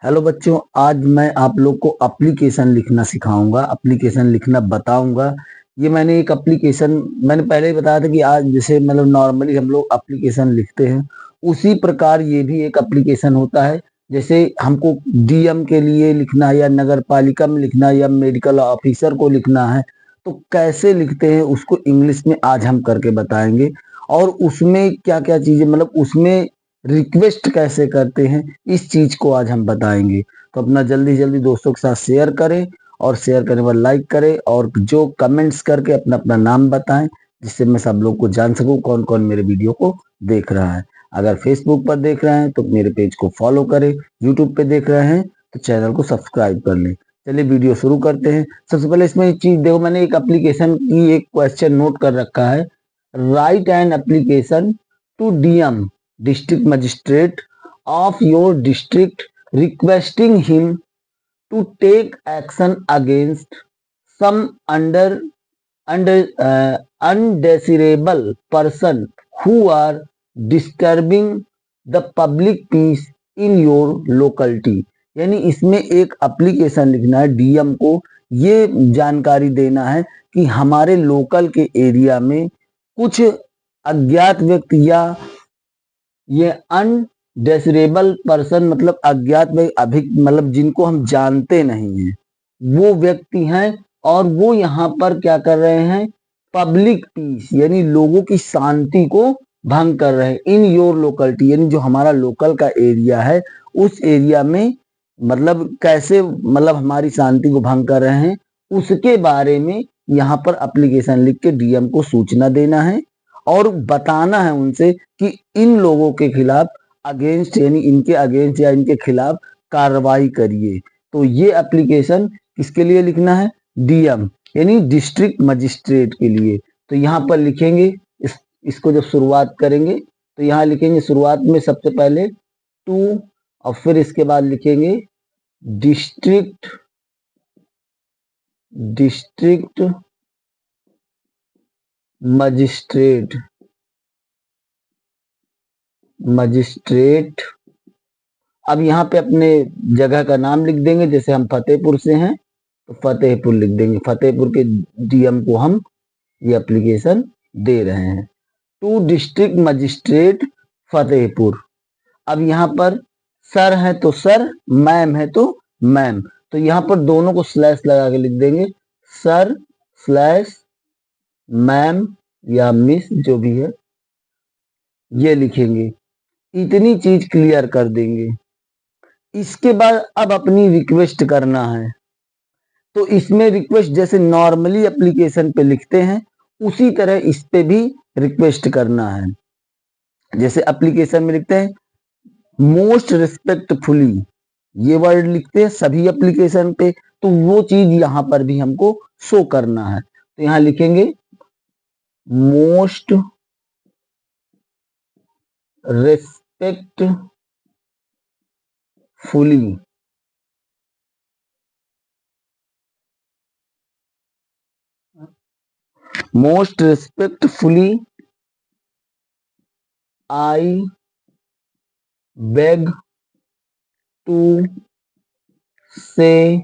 Hello बच्चों, आज मैं आप लोग को एप्लीकेशन लिखना सिखाऊंगा, एप्लीकेशन लिखना बताऊंगा। ये मैंने एक एप्लीकेशन मैंने पहले ही बताया था कि आज जैसे मतलब नॉर्मली हम लोग एप्लीकेशन लिखते हैं, उसी प्रकार ये भी एक एप्लीकेशन होता है। जैसे हमको डीएम के लिए लिखना है या नगर पालिका में लिखना है या मेडिकल ऑफिसर को लिखना है, तो कैसे लिखते हैं उसको इंग्लिश में आज हम करके बताएंगे। और उसमें क्या क्या चीजें मतलब उसमें रिक्वेस्ट कैसे करते हैं, इस चीज को आज हम बताएंगे। तो अपना जल्दी जल्दी दोस्तों के साथ शेयर करें, और शेयर करने पर लाइक करें, और जो कमेंट्स करके अपना अपना नाम बताएं, जिससे मैं सब लोग को जान सकूं कौन कौन मेरे वीडियो को देख रहा है। अगर फेसबुक पर देख रहे हैं तो मेरे पेज को फॉलो करें, यूट्यूब पे देख रहे हैं तो चैनल को सब्सक्राइब कर लें। चलिए वीडियो शुरू करते हैं। सबसे पहले इसमें एक चीज देखो, मैंने एक एप्लीकेशन की एक क्वेश्चन नोट कर रखा है। Write an application to DM district magistrate of your district requesting him to take action against some undesirable person who are disturbing the public peace in your locality। यानी इसमें एक application लिखना है DM को, ये जानकारी देना है कि हमारे लोकल के एरिया में कुछ अज्ञात व्यक्ति या ये अनडेसिरेबल पर्सन मतलब अज्ञात में अभी मतलब जिनको हम जानते नहीं हैं, वो व्यक्ति हैं, और वो यहाँ पर क्या कर रहे हैं, पब्लिक पीस यानी लोगों की शांति को भंग कर रहे हैं। इन योर लोकलिटी यानी जो हमारा लोकल का एरिया है, उस एरिया में मतलब कैसे मतलब हमारी शांति को भंग कर रहे हैं, उसके बारे में यहाँ पर एप्लीकेशन लिख के डीएम को सूचना देना है और बताना है उनसे कि इन लोगों के खिलाफ अगेंस्ट यानी इनके अगेंस्ट या इनके खिलाफ कार्रवाई करिए। तो ये एप्लीकेशन किसके लिए लिखना है, डीएम यानी डिस्ट्रिक्ट मजिस्ट्रेट के लिए। तो यहाँ पर लिखेंगे इसको जब शुरुआत करेंगे तो यहाँ लिखेंगे शुरुआत में सबसे पहले टू, और फिर इसके बाद लिखेंगे डिस्ट्रिक्ट डिस्ट्रिक्ट मजिस्ट्रेट मजिस्ट्रेट। अब यहाँ पे अपने जगह का नाम लिख देंगे, जैसे हम फतेहपुर से हैं तो फतेहपुर लिख देंगे, फतेहपुर के डीएम को हम ये एप्लीकेशन दे रहे हैं। To district magistrate Fatehpur. अब यहाँ पर सर है तो सर, मैम है तो मैम, तो यहाँ पर दोनों को स्लैश लगा के लिख देंगे, सर स्लैश मैम या मिस जो भी है ये लिखेंगे। इतनी चीज क्लियर कर देंगे। इसके बाद अब अपनी रिक्वेस्ट करना है। तो इसमें रिक्वेस्ट जैसे नॉर्मली एप्लीकेशन पे लिखते हैं उसी तरह इस पे भी रिक्वेस्ट करना है। जैसे एप्लीकेशन में लिखते हैं मोस्ट रिस्पेक्टफुली, ये वर्ड लिखते हैं सभी एप्लीकेशन पे, तो वो चीज यहाँ पर भी हमको शो करना है। तो यहाँ लिखेंगे most respectfully most respectfully I beg to say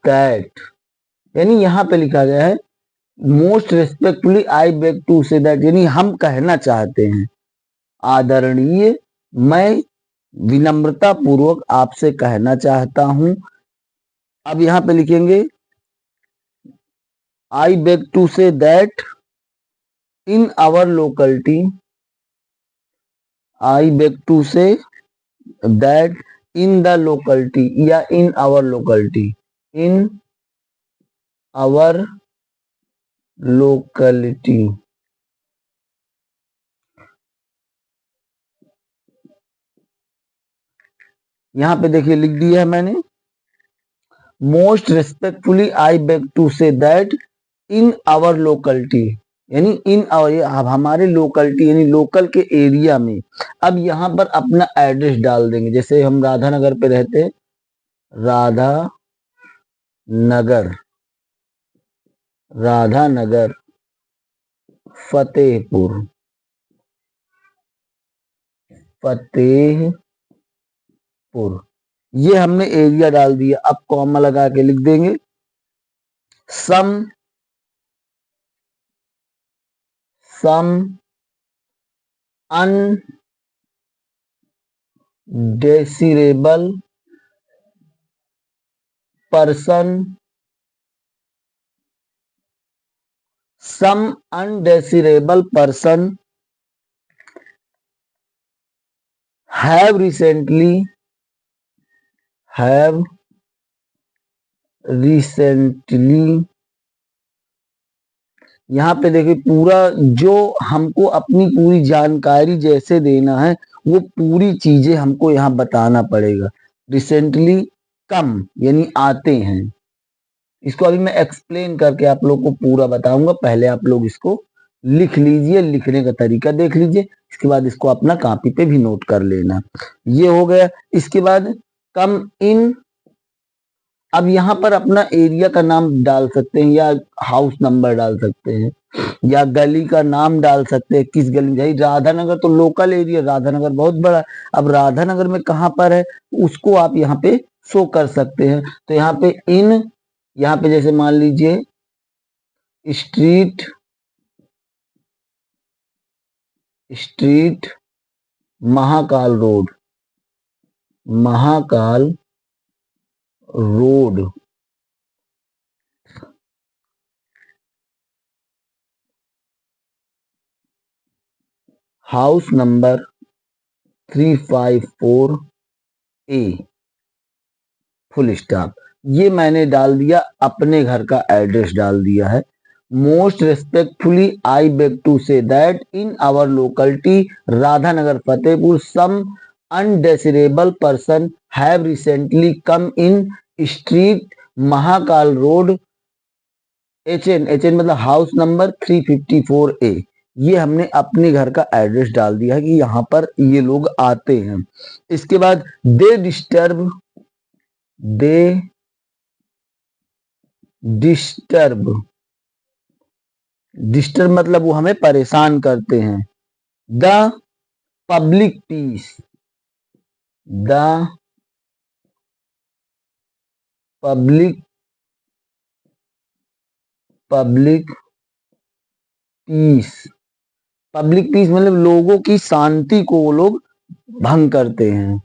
that, यानी यहाँ पे लिखा गया है most respectfully I beg to say that, यानी हम कहना चाहते हैं आदरणीय, मैं विनम्रता पूर्वक आपसे कहना चाहता हूं। अब यहाँ पे लिखेंगे I beg to say that in our locality, I beg to say that in the locality या in our locality, in our locality. यहाँ पे देखिए लिख दिया है मैंने, most respectfully I beg to say that in our locality, यानी in our अब हमारे लोकलिटी यानी लोकल के एरिया में। अब यहाँ पर अपना एड्रेस डाल देंगे, जैसे हम राधा नगर पे रहते हैं, राधा नगर, राधा नगर फतेहपुर, फतेहपुर। ये हमने एरिया डाल दिया, अब कॉमा लगा के लिख देंगे सम undesirable person, some undesirable person have recently यहाँ पे देखिए पूरा जो हमको अपनी पूरी जानकारी जैसे देना है वो पूरी चीजें हमको यहाँ बताना पड़ेगा। रिसेंटली कम यानी आते हैं, इसको अभी मैं एक्सप्लेन करके आप लोग को पूरा बताऊंगा, पहले आप लोग इसको लिख लीजिए, लिखने का तरीका देख लीजिए, इसके बाद इसको अपना कॉपी पे भी नोट कर लेना। ये हो गया। इसके बाद कम इन, अब यहाँ पर अपना एरिया का नाम डाल सकते हैं या हाउस नंबर डाल सकते हैं या गली का नाम डाल सकते हैं, किस गली में। राधानगर तो लोकल एरिया, राधानगर बहुत बड़ा है। अब राधानगर में कहाँ पर है उसको आप यहाँ पे शो कर सकते हैं। तो यहाँ पे इन, यहाँ पे जैसे मान लीजिए street Mahakal road, house number 354A, full stop. ये मैंने डाल दिया, अपने घर का एड्रेस डाल दिया है। Most respectfully I beg to say that in our locality Radhanagar Fatehpur some undesirable person have recently come in street Mahakal road HN मतलब हाउस नंबर 354A। ये हमने अपने घर का एड्रेस डाल दिया है कि यहाँ पर ये लोग आते हैं। इसके बाद दे डिस्टर्ब मतलब वो हमें परेशान करते हैं। The public piece, public piece मतलब लोगों की शांति को वो लोग भंग करते हैं।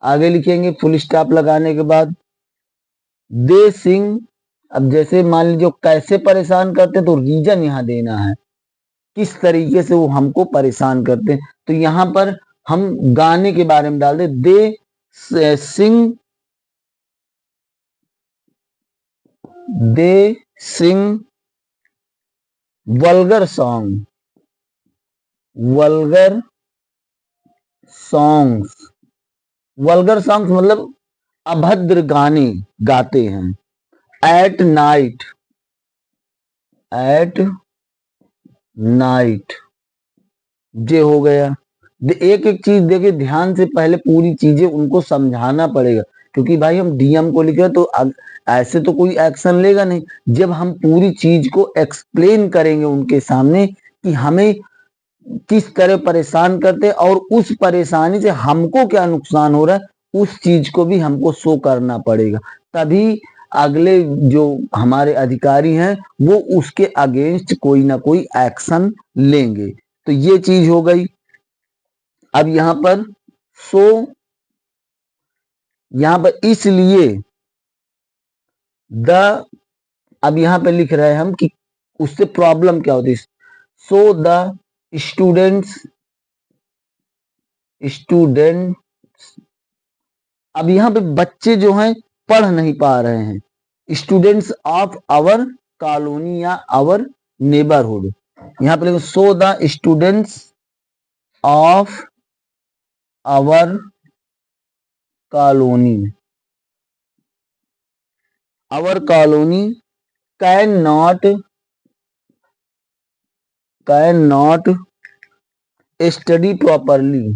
आगे लिखेंगे फुल स्टॉप लगाने के बाद दे सिंग। अब जैसे मान लीजिए कैसे परेशान करते हैं तो रीजन यहाँ देना है, किस तरीके से वो हमको परेशान करते हैं। तो यहाँ पर हम गाने के बारे में डाल दे सिंग वल्गर सॉन्ग्स मतलब अभद्र गाने गाते हैं। एट नाइट ये हो गया। एक एक चीज देखिए ध्यान से, पहले पूरी चीजें उनको समझाना पड़ेगा, क्योंकि भाई हम DM को लिख रहे हैं तो ऐसे तो कोई एक्शन लेगा नहीं। जब हम पूरी चीज को एक्सप्लेन करेंगे उनके सामने कि हमें किस तरह परेशान करते हैं और उस परेशानी से हमको क्या नुकसान हो रहा है, उस चीज को भी हमको शो करना पड़ेगा। तभी अगले जो हमारे अधिकारी हैं वो उसके अगेंस्ट कोई ना कोई एक्शन लेंगे। तो ये चीज हो गई। अब यहाँ पर यहाँ पर इसलिए अब यहाँ पे लिख रहे हैं हम कि उससे प्रॉब्लम क्या होती है। सो द स्टूडेंट्स अब यहाँ पे बच्चे जो हैं पढ़ नहीं पा रहे हैं। स्टूडेंट्स ऑफ आवर कॉलोनी या आवर नेबरहुड, यहाँ पे लिखो so the students of our colony can not study properly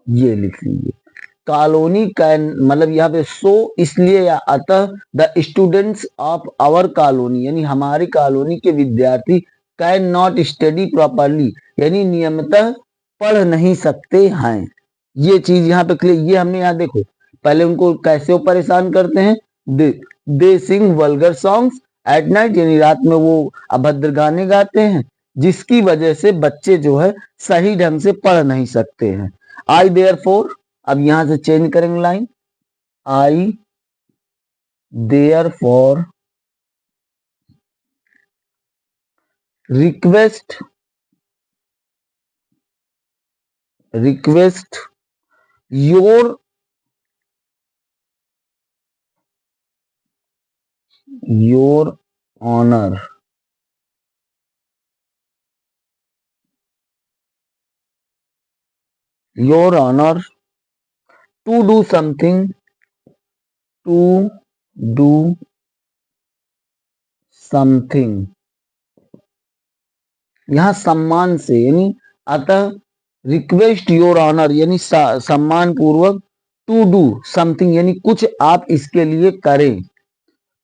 ये लिख लीजिए। कॉलोनी कैन मतलब यहाँ पे सो इसलिए या अतः the students of our colony यानी हमारी कॉलोनी के विद्यार्थी कैन नॉट स्टडी प्रॉपरली, यानी नियमितः पढ़ नहीं सकते हैं। ये चीज यहाँ पे क्लियर, ये हमने यहाँ देखो पहले उनको कैसे वो परेशान करते हैं, they sing vulgar songs at night, यानी रात में वो अभद्र गाने गाते हैं जिसकी वजह से बच्चे जो है सही ढंग से पढ़ नहीं सकते हैं। आई देयरफॉर, अब यहां से चेंज करेंगे line, I therefore request your honour to do something, to do something, यहां सम्मान से, यानी अतः रिक्वेस्ट योर ऑनर यानी सम्मान पूर्वक, टू डू समथिंग यानी कुछ आप इसके लिए करें,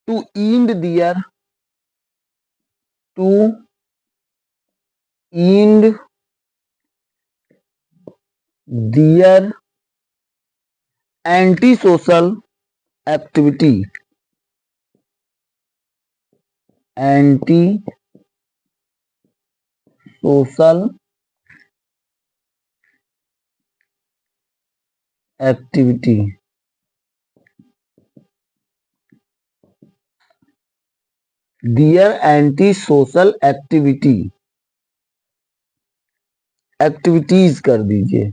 to end their, to end their anti social activity, anti social activity, their anti social activity, activities कर दीजिए,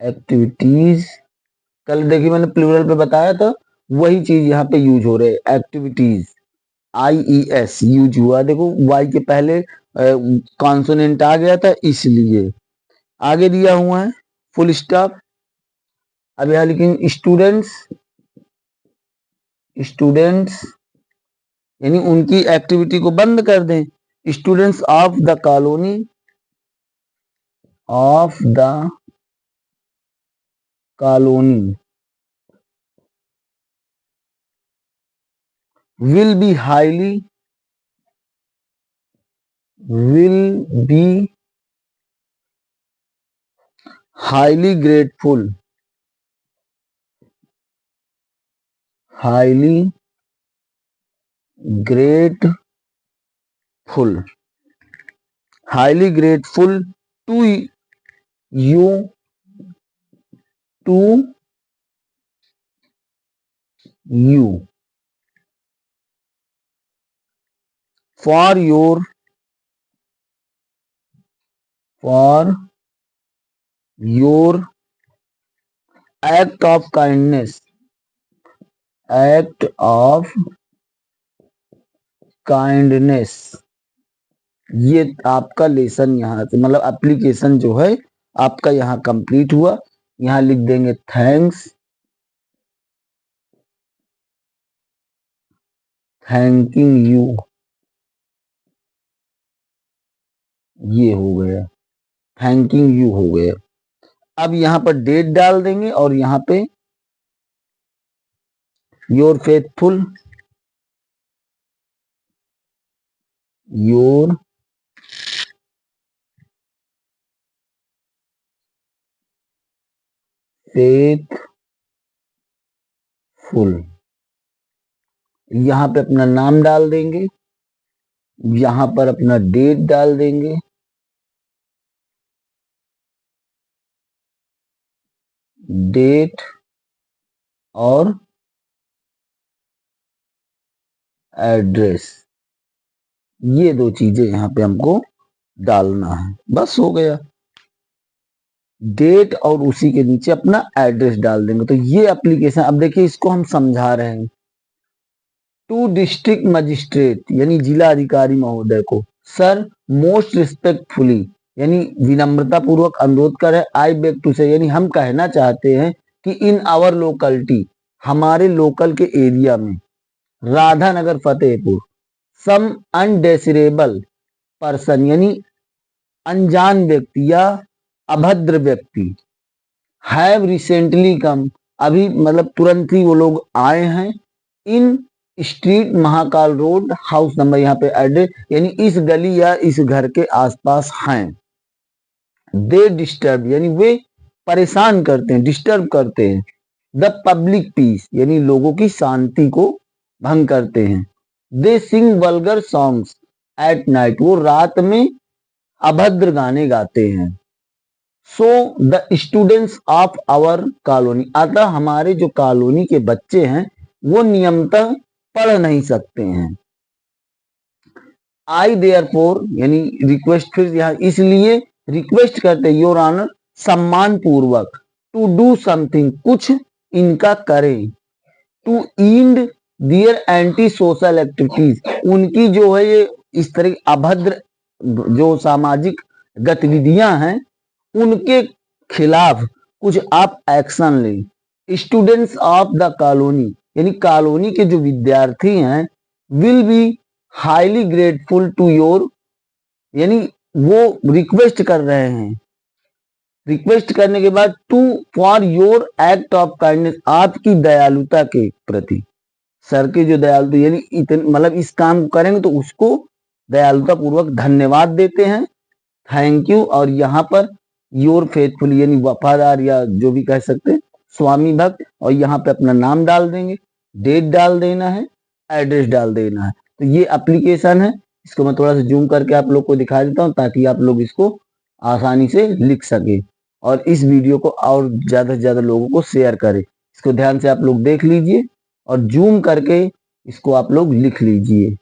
एक्टिविटीज, कल देखिए मैंने प्लूरल पे बताया था, वही चीज यहाँ पे यूज हो रहे हैं, एक्टिविटीज, IES यूज हुआ, देखो वाई के पहले कॉन्सोनेंट आ गया था इसलिए। आगे दिया हुआ है फुल स्टॉप, अब यहां लिखेंगे स्टूडेंट्स, स्टूडेंट्स यानी उनकी एक्टिविटी को बंद कर दें, students of the colony, of the colony will be highly grateful, highly grateful, highly grateful to you, to you for your act of kindness, act of kindness। ये आपका लेसन यहाँ से मतलब एप्लीकेशन जो है आपका यहाँ कंप्लीट हुआ। यहाँ लिख देंगे थैंक्स, थैंकिंग यू, ये हो गया, थैंकिंग यू हो गया। अब यहाँ पर डेट डाल देंगे और यहाँ पे योर फेथफुल, योर फेथफुल, यहाँ पे अपना नाम डाल देंगे, यहाँ पर अपना डेट डाल देंगे, डेट और एड्रेस, ये दो चीजें यहाँ पे हमको डालना है, बस हो गया। डेट और उसी के नीचे अपना एड्रेस डाल देंगे। तो ये एप्लीकेशन, अब देखिए इसको हम समझा रहे हैं। टू डिस्ट्रिक्ट मजिस्ट्रेट यानी जिला अधिकारी महोदय को, सर मोस्ट रिस्पेक्टफुली यानी विनम्रता पूर्वक अनुरोध करे, आई बेग टू से यानी हम कहना चाहते हैं कि इन आवर लोकलिटी हमारे लोकल के एरिया में, राधा नगर फतेहपुर, सम अनडेसिरेबल पर्सन यानी अनजान व्यक्ति या अभद्र व्यक्ति, हैव रिसेंटली कम अभी मतलब तुरंत ही वो लोग आए हैं, in street Mahakal road, house number यहाँ पे एड्रेस, यानी इस गली या इस घर के आसपास हैं। दे डिस्टर्ब यानी वे परेशान करते हैं, डिस्टर्ब करते हैं। द पब्लिक पीस यानी लोगों की शांति को भंग करते हैं। They sing vulgar songs at night, वो रात में अभद्र गाने गाते हैं। So the students of our colony, अतः हमारे जो कॉलोनी के बच्चे हैं वो नियमतः पढ़ नहीं सकते हैं। आई देयरफॉर यानी रिक्वेस्ट, फिर यहाँ इसलिए रिक्वेस्ट करते योर ऑनर, सम्मान पूर्वक, टू डू समथिंग, कुछ इनका करें, to end their anti social activities, उनकी जो है ये इस तरह अभद्र जो सामाजिक गतिविधियां हैं उनके खिलाफ कुछ आप एक्शन लें। स्टूडेंट्स ऑफ द कॉलोनी यानी कॉलोनी के जो विद्यार्थी हैं will be highly grateful to your, यानी वो रिक्वेस्ट कर रहे हैं, रिक्वेस्ट करने के बाद to for your act of kindness, आपकी दयालुता के प्रति, सर के जो दयालुता यानी इतने मतलब इस काम को करेंगे तो उसको दयालुता पूर्वक धन्यवाद देते हैं, थैंक यू। और यहाँ पर योर फेथफुल यानी वफादार या जो भी कह सकते हैं स्वामी भक्त, और यहाँ पे अपना नाम डाल देंगे, डेट डाल देना है, एड्रेस डाल देना है। तो ये एप्लीकेशन है, इसको मैं थोड़ा सा जूम करके आप लोग को दिखा देता हूँ ताकि आप लोग इसको आसानी से लिख सके, और इस वीडियो को और ज़्यादा से ज़्यादा लोगों को शेयर करें। इसको ध्यान से आप लोग देख लीजिए और जूम करके इसको आप लोग लिख लीजिए।